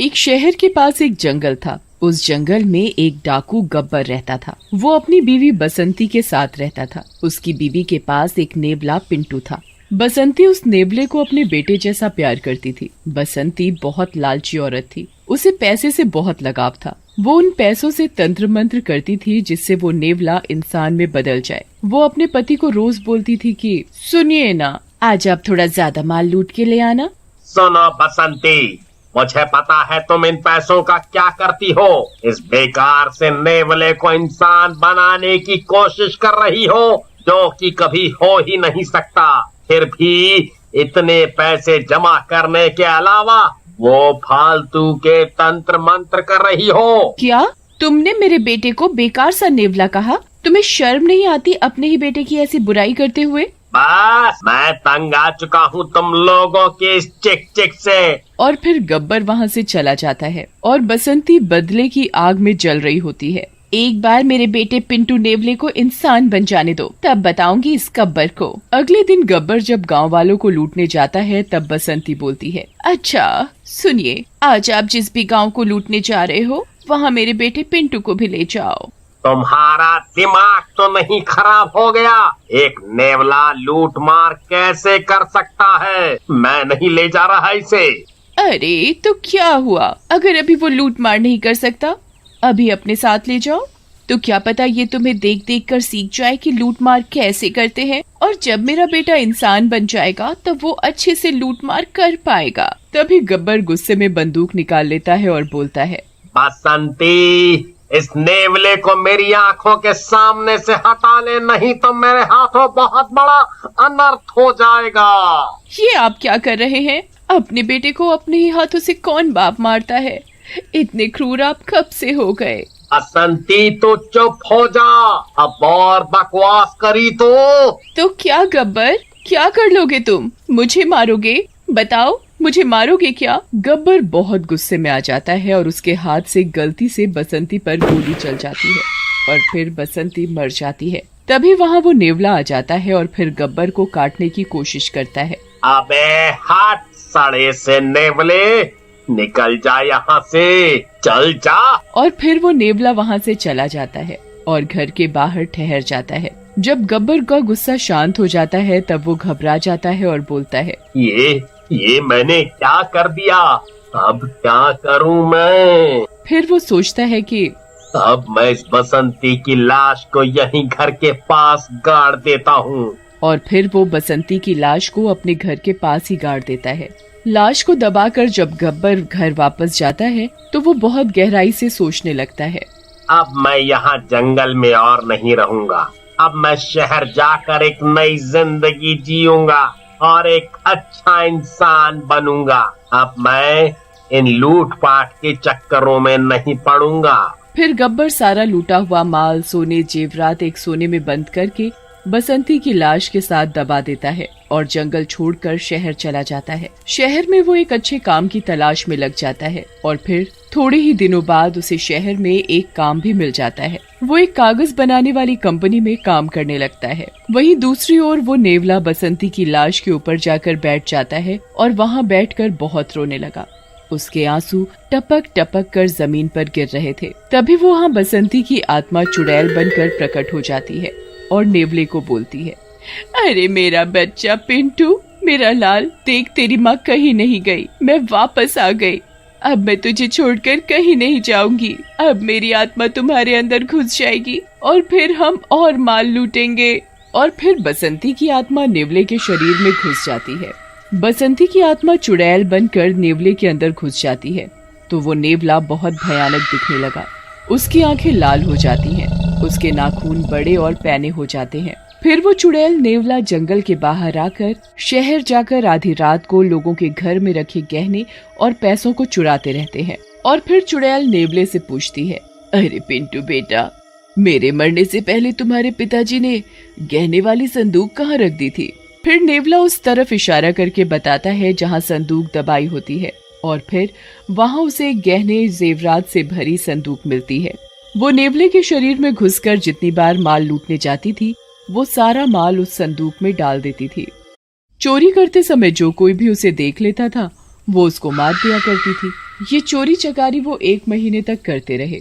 एक शहर के पास एक जंगल था। उस जंगल में एक डाकू गब्बर रहता था। वो अपनी बीवी बसंती के साथ रहता था। उसकी बीवी के पास एक नेवला पिंटू था। बसंती उस नेवले को अपने बेटे जैसा प्यार करती थी। बसंती बहुत लालची औरत थी। उसे पैसे से बहुत लगाव था। वो उन पैसों से तंत्र मंत्र करती थी जिससे वो नेवला इंसान में बदल जाए। वो अपने पति को रोज बोलती थी कि सुनिए ना, आज आप थोड़ा ज्यादा माल लूट के ले आना। सुनो बसंती, मुझे पता है तुम इन पैसों का क्या करती हो। इस बेकार से नेवले को इंसान बनाने की कोशिश कर रही हो, जो कि कभी हो ही नहीं सकता। फिर भी इतने पैसे जमा करने के अलावा वो फालतू के तंत्र मंत्र कर रही हो। क्या तुमने मेरे बेटे को बेकार सा नेवला कहा? तुम्हें शर्म नहीं आती अपने ही बेटे की ऐसी बुराई करते हुए? बस मैं तंग आ चुका हूँ तुम लोगों के इस चिक चिक से। और फिर गब्बर वहाँ से चला जाता है और बसंती बदले की आग में जल रही होती है। एक बार मेरे बेटे पिंटू नेवले को इंसान बन जाने दो, तब बताऊंगी इस गब्बर को। अगले दिन गब्बर जब गांव वालों को लूटने जाता है तब बसंती बोलती है, अच्छा सुनिए, आज आप जिस भी गांव को लूटने जा रहे हो वहाँ मेरे बेटे पिंटू को भी ले जाओ। तुम्हारा दिमाग तो नहीं खराब हो गया? एक नेवला लूट मार कैसे कर सकता है? मैं नहीं ले जा रहा इसे। अरे तो क्या हुआ, अगर अभी वो लूट मार नहीं कर सकता, अभी अपने साथ ले जाओ तो क्या पता ये तुम्हें देख देख कर सीख जाए कि लूट मार कैसे करते हैं। और जब मेरा बेटा इंसान बन जाएगा तब वो अच्छे से लूट मार कर पाएगा। तभी गब्बर गुस्से में बंदूक निकाल लेता है और बोलता है, बसंती, इस नेवले को मेरी आंखों के सामने से हटा ले, नहीं तो मेरे हाथों बहुत बड़ा अनर्थ हो जाएगा। ये आप क्या कर रहे हैं? अपने बेटे को अपने ही हाथों से कौन बाप मारता है? इतने क्रूर आप कब से हो गए? बसंती तो चुप हो जा, अब और बकवास करी तो क्या गब्बर, क्या कर लोगे तुम? मुझे मारोगे? बताओ, मुझे मारोगे क्या? गब्बर बहुत गुस्से में आ जाता है और उसके हाथ से गलती से बसंती पर गोली चल जाती है और फिर बसंती मर जाती है। तभी वहाँ वो नेवला आ जाता है और फिर गब्बर को काटने की कोशिश करता है। अबे हट सड़े से नेवले, निकल जा यहाँ से, चल जा। और फिर वो नेवला वहाँ से चला जाता है और घर के बाहर ठहर जाता है। जब गब्बर का गुस्सा शांत हो जाता है तब वो घबरा जाता है और बोलता है, ये मैंने क्या कर दिया? अब क्या करूं मैं? फिर वो सोचता है कि अब मैं इस बसंती की लाश को यहीं घर के पास गाड़ देता हूँ। और फिर वो बसंती की लाश को अपने घर के पास ही गाड़ देता है। लाश को दबाकर जब गब्बर घर वापस जाता है तो वो बहुत गहराई से सोचने लगता है, अब मैं यहाँ जंगल में और नहीं रहूंगा। अब मैं शहर जाकर एक नई जिंदगी जीऊंगा और एक अच्छा इंसान बनूंगा। अब मैं इन लूटपाट के चक्करों में नहीं पड़ूंगा। फिर गब्बर सारा लूटा हुआ माल, सोने जेवरात एक सोने में बंद करके बसंती की लाश के साथ दबा देता है और जंगल छोड़कर शहर चला जाता है। शहर में वो एक अच्छे काम की तलाश में लग जाता है और फिर थोड़े ही दिनों बाद उसे शहर में एक काम भी मिल जाता है। वो एक कागज बनाने वाली कंपनी में काम करने लगता है। वहीं दूसरी ओर वो नेवला बसंती की लाश के ऊपर जाकर बैठ जाता है और वहाँ बैठकर बहुत रोने लगा। उसके आंसू टपक टपक कर जमीन पर गिर रहे थे। तभी वो वहाँ बसंती की आत्मा चुड़ैल बनकर प्रकट हो जाती है और नेवले को बोलती है, अरे मेरा बच्चा पिंटू, मेरा लाल, देख तेरी माँ कहीं नहीं गई, मैं वापस आ गई। अब मैं तुझे छोड़कर कहीं नहीं जाऊंगी। अब मेरी आत्मा तुम्हारे अंदर घुस जाएगी और फिर हम और माल लूटेंगे। और फिर बसंती की आत्मा नेवले के शरीर में घुस जाती है। बसंती की आत्मा चुड़ैल बनकर नेवले के अंदर घुस जाती है तो वो नेवला बहुत भयानक दिखने लगा। उसकी आंखें लाल हो जाती हैं, उसके नाखून बड़े और पैने हो जाते हैं। फिर वो चुड़ैल नेवला जंगल के बाहर आकर शहर जाकर आधी रात को लोगों के घर में रखे गहने और पैसों को चुराते रहते हैं। और फिर चुड़ैल नेवले से पूछती है, अरे पिंटू बेटा, मेरे मरने से पहले तुम्हारे पिताजी ने गहने वाली संदूक कहाँ रख दी थी? फिर नेवला उस तरफ इशारा करके बताता है जहाँ संदूक दबाई होती है और फिर वहाँ उसे गहने जेवरात से भरी संदूक मिलती है। वो नेवले के शरीर में घुसकर जितनी बार माल लूटने जाती थी वो सारा माल उस संदूक में डाल देती थी। चोरी करते समय जो कोई भी उसे देख लेता था वो उसको मार दिया करती थी। ये चोरी चकारी वो 1 महीने तक करते रहे।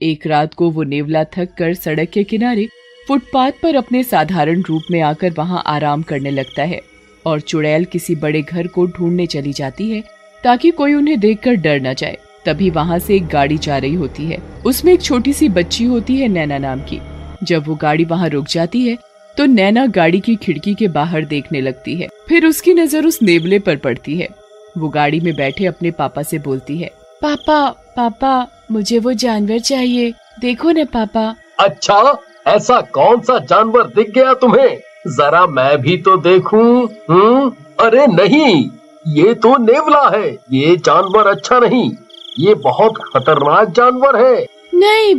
एक रात को वो नेवला थक कर सड़क के किनारे फुटपाथ पर अपने साधारण रूप में आकर वहां आराम करने लगता है और चुड़ैल किसी बड़े घर को ढूंढने चली जाती है ताकि कोई उन्हें देखकर डर न जाए। तभी वहां से एक गाड़ी जा रही होती है। उसमें एक छोटी सी बच्ची होती है नैना नाम की। जब वो गाड़ी वहां रुक जाती है तो नैना गाड़ी की खिड़की के बाहर देखने लगती है। फिर उसकी नजर उस नेवले पर पड़ती है। वो गाड़ी में बैठे अपने पापा से बोलती है, पापा पापा मुझे वो जानवर चाहिए, देखो न पापा। अच्छा, ऐसा कौन सा जानवर दिख गया तुम्हें? जरा मैं भी तो देखूं। अरे नहीं, ये तो नेवला है। ये जानवर अच्छा नहीं, ये बहुत खतरनाक जानवर है। नहीं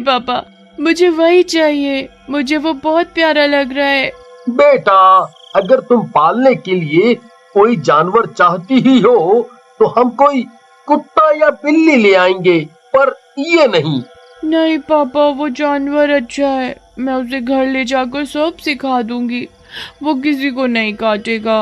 पापा, मुझे वही चाहिए, मुझे वो बहुत प्यारा लग रहा है। बेटा, अगर तुम पालने के लिए कोई जानवर चाहती ही हो तो हम कोई कुत्ता या बिल्ली ले आएंगे, पर ये नहीं। नहीं पापा, वो जानवर अच्छा है, मैं उसे घर ले जाकर सब सिखा दूंगी, वो किसी को नहीं काटेगा।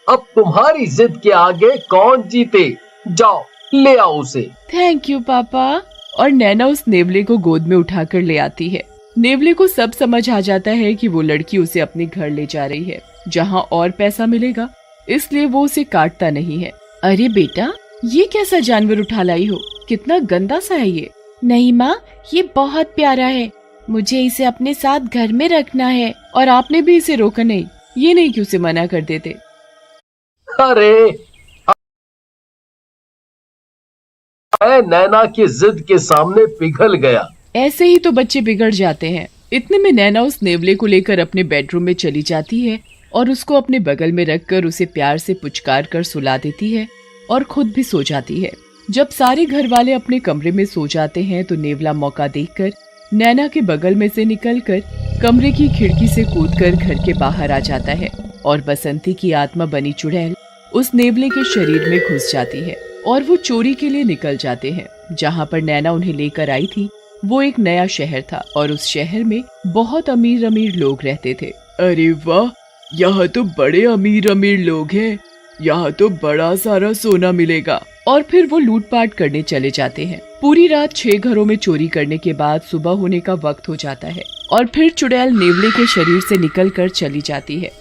अब तुम्हारी जिद के आगे कौन जीते? जाओ ले आओ उसे। थैंक यू पापा। और नैना उस नेवले को गोद में उठाकर ले आती है। नेवले को सब समझ आ जाता है कि वो लड़की उसे अपने घर ले जा रही है, जहाँ और पैसा मिलेगा, इसलिए वो उसे काटता नहीं है। अरे बेटा, ये कैसा जानवर उठा लाई हो, कितना गंदा सा है ये। नहीं माँ, ये बहुत प्यारा है, मुझे इसे अपने साथ घर में रखना है। और आपने भी इसे रोका नहीं, ये नहीं कि उसे मना कर देते। अरे मैं नैना की जिद के सामने पिघल गया। ऐसे ही तो बच्चे बिगड़ जाते हैं। इतने में नैना उस नेवले को लेकर अपने बेडरूम में चली जाती है और उसको अपने बगल में रखकर उसे प्यार से पुचकार कर सुला देती है और खुद भी सो जाती है। जब सारे घर वाले अपने कमरे में सो जाते हैं तो नेवला मौका देखकर नैना के बगल में से निकलकर कमरे की खिड़की से कूदकर घर के बाहर आ जाता है और बसंती की आत्मा बनी चुड़ैल उस नेवले के शरीर में घुस जाती है और वो चोरी के लिए निकल जाते हैं। जहाँ पर नैना उन्हें लेकर आई थी वो एक नया शहर था और उस शहर में बहुत अमीर अमीर लोग रहते थे। अरे वाह, यहाँ तो बड़े अमीर अमीर लोग हैं, यहाँ तो बड़ा सारा सोना मिलेगा। और फिर वो लूटपाट करने चले जाते हैं। पूरी रात 6 घरों में चोरी करने के बाद सुबह होने का वक्त हो जाता है और फिर चुड़ैल नेवले के शरीर से निकलकर चली जाती है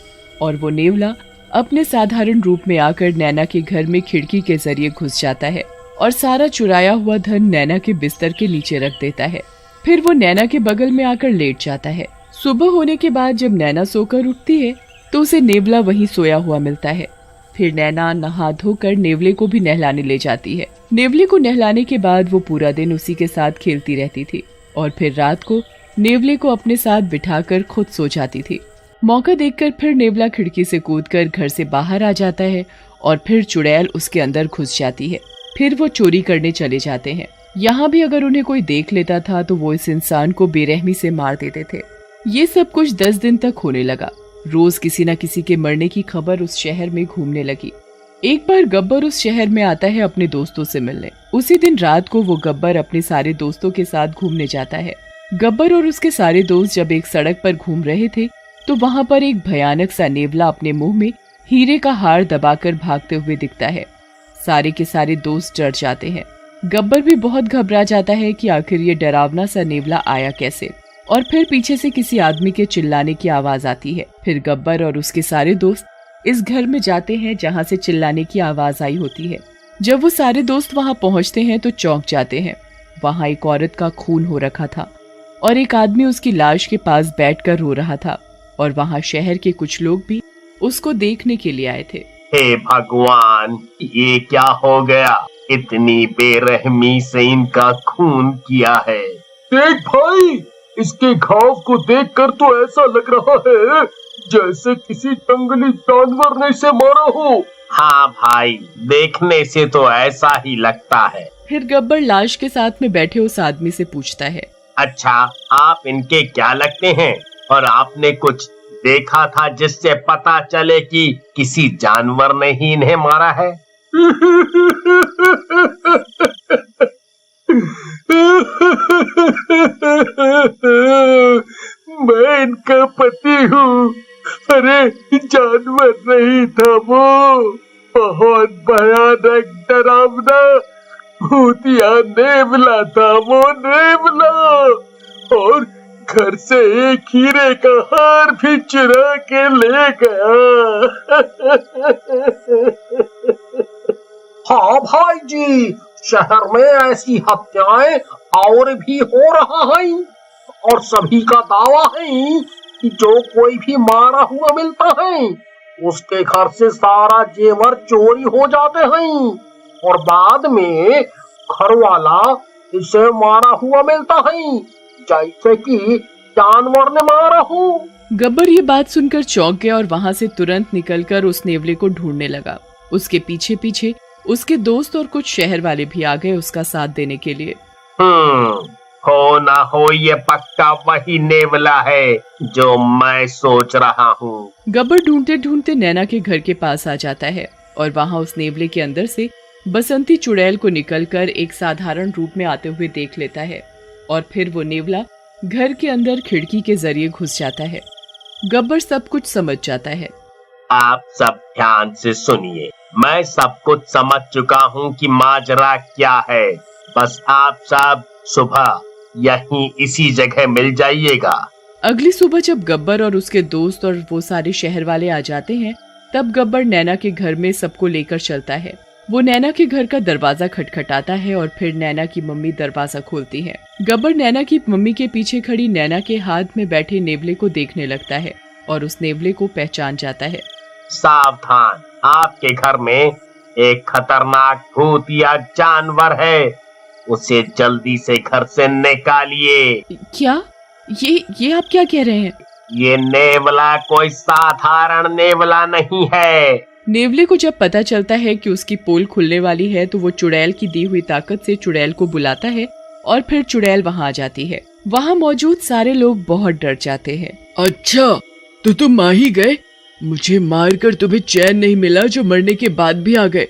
और वो नेवला अपने साधारण रूप में आकर नैना के घर में खिड़की के जरिए घुस जाता है और सारा चुराया हुआ धन नैना के बिस्तर के नीचे रख देता है। फिर वो नैना के बगल में आकर लेट जाता है। सुबह होने के बाद जब नैना सोकर उठती है तो उसे नेवला वहीं सोया हुआ मिलता है। फिर नैना नहा धोकर नेवले को भी नहलाने ले जाती है। नेवले को नहलाने के बाद वो पूरा दिन उसी के साथ खेलती रहती थी और फिर रात को नेवले को अपने साथ बिठाकर खुद सो जाती थी। मौका देखकर फिर नेवला खिड़की से कूदकर घर से बाहर आ जाता है और फिर चुड़ैल उसके अंदर घुस जाती है। फिर वो चोरी करने चले जाते हैं। यहाँ भी अगर उन्हें कोई देख लेता था तो वो इस इंसान को बेरहमी से मार देते थे। ये सब कुछ 10 दिन तक होने लगा। रोज किसी न किसी के मरने की खबर उस शहर में घूमने लगी। एक बार गब्बर उस शहर में आता है अपने दोस्तों से मिलने। उसी दिन रात को वो गब्बर अपने सारे दोस्तों के साथ घूमने जाता है। गब्बर और उसके सारे दोस्त जब एक सड़क पर घूम रहे थे तो वहाँ पर एक भयानक सा नेवला अपने मुंह में हीरे का हार दबाकर भागते हुए दिखता है। सारे के सारे दोस्त डर जाते हैं। गब्बर भी बहुत घबरा जाता है कि आखिर ये डरावना सा नेवला आया कैसे। और फिर पीछे से किसी आदमी के चिल्लाने की आवाज आती है। फिर गब्बर और उसके सारे दोस्त इस घर में जाते हैं जहाँ से चिल्लाने की आवाज आई होती है। जब वो सारे दोस्त वहाँ पहुँचते हैं तो चौंक जाते हैं। वहाँ एक औरत का खून हो रखा था और एक आदमी उसकी लाश के पास बैठकर रो रहा था और वहाँ शहर के कुछ लोग भी उसको देखने के लिए आए थे। हे भगवान, ये क्या हो गया? इतनी बेरहमी से इनका खून किया है। देख भाई, इसके घाव को देखकर तो ऐसा लग रहा है जैसे किसी जंगली जानवर ने इसे मारा हो। हाँ भाई, देखने से तो ऐसा ही लगता है। फिर गब्बर लाश के साथ में बैठे उस आदमी से पूछता है, अच्छा, आप इनके क्या लगते हैं? और आपने कुछ देखा था जिससे पता चले कि किसी जानवर ने ही इन्हें मारा है? मैं इनका पति हूँ। अरे जानवर नहीं था वो, बहुत भयानक हरामदा, भूतिया नेवला था वो, नेवला। और घर से एक हीरे का हार भी चुरा के ले गया। हाँ भाई जी, शहर में ऐसी हत्याएं और भी हो रहा है, और सभी का दावा है कि जो कोई भी मारा हुआ मिलता है उसके घर से सारा जेवर चोरी हो जाते हैं, और बाद में घर वाला इसे मारा हुआ मिलता है जैसे कि जानवर ने मारा हो। गब्बर ये बात सुनकर चौंक गया और वहाँ से तुरंत निकलकर उस नेवले को ढूंढने लगा। उसके पीछे पीछे उसके दोस्त और कुछ शहर वाले भी आ गए उसका साथ देने के लिए। हो ना हो ये पक्का वही नेवला है जो मैं सोच रहा हूँ। गब्बर ढूंढते ढूंढते नैना के घर के पास आ जाता है और वहाँ उस नेवले के अंदर से बसंती चुड़ैल को निकलकर एक साधारण रूप में आते हुए देख लेता है, और फिर वो नेवला घर के अंदर खिड़की के जरिए घुस जाता है। गब्बर सब कुछ समझ जाता है। आप सब ध्यान से सुनिए, मैं सब कुछ समझ चुका हूँ कि माजरा क्या है। बस आप सब सुबह यहीं इसी जगह मिल जाइएगा। अगली सुबह जब गब्बर और उसके दोस्त और वो सारे शहर वाले आ जाते हैं, तब गब्बर नैना के घर में सबको लेकर चलता है। वो नैना के घर का दरवाजा खटखटाता है और फिर नैना की मम्मी दरवाजा खोलती है। गब्बर नैना की मम्मी के पीछे खड़ी नैना के हाथ में बैठे नेवले को देखने लगता है और उस नेवले को पहचान जाता है। सावधान, आपके घर में एक खतरनाक भूतिया जानवर है, उसे जल्दी से घर से निकालिए। क्या? ये आप क्या कह रहे हैं? ये नेवला कोई साधारण नेवला नहीं है। नेवले को जब पता चलता है कि उसकी पोल खुलने वाली है तो वो चुड़ैल की दी हुई ताकत से चुड़ैल को बुलाता है और फिर चुड़ैल वहाँ आ जाती है। वहाँ मौजूद सारे लोग बहुत डर जाते हैं। अच्छा, तो तुम आ ही गए? मुझे मारकर तुम्हें चैन नहीं मिला जो मरने के बाद भी आ गए।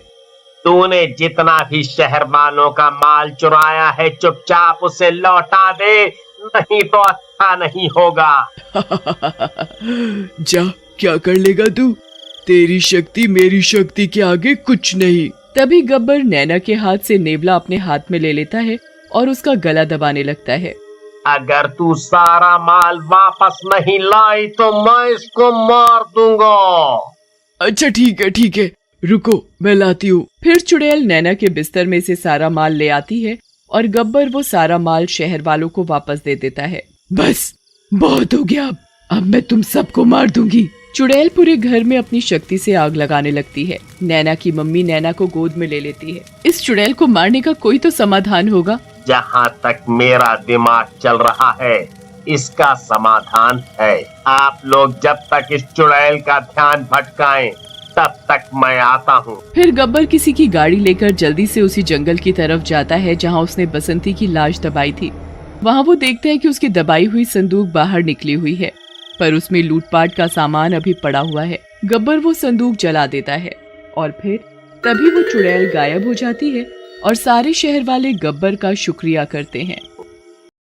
तूने जितना भी शहर वालों का माल चुराया है चुपचाप उसे लौटा दे, नहीं तो अच्छा नहीं होगा। जा, क्या कर लेगा तू? तेरी शक्ति मेरी शक्ति के आगे कुछ नहीं। तभी गब्बर नैना के हाथ से नेवला अपने हाथ में ले लेता है और उसका गला दबाने लगता है। अगर तू सारा माल वापस नहीं लाई तो मैं इसको मार दूंगा। अच्छा ठीक है, रुको मैं लाती हूँ। फिर चुड़ैल नैना के बिस्तर में से सारा माल ले आती है और गब्बर वो सारा माल शहर वालों को वापस दे देता है। बस बहुत हो गया, अब मैं तुम सबको मार दूंगी। चुड़ैल पूरे घर में अपनी शक्ति से आग लगाने लगती है। नैना की मम्मी नैना को गोद में ले लेती है। इस चुड़ैल को मारने का कोई तो समाधान होगा। जहाँ तक मेरा दिमाग चल रहा है इसका समाधान है। आप लोग जब तक इस चुड़ैल का ध्यान भटकाएं तब तक मैं आता हूँ। फिर गब्बर किसी की गाड़ी लेकर जल्दी से उसी जंगल की तरफ जाता है जहाँ उसने बसंती की लाश दबाई थी। वहाँ वो देखता है कि उसकी दबाई हुई संदूक बाहर निकली हुई है, पर उसमें लूटपाट का सामान अभी पड़ा हुआ है। गब्बर वो संदूक जला देता है और फिर तभी वो चुड़ैल गायब हो जाती है और सारे शहर वाले गब्बर का शुक्रिया करते हैं।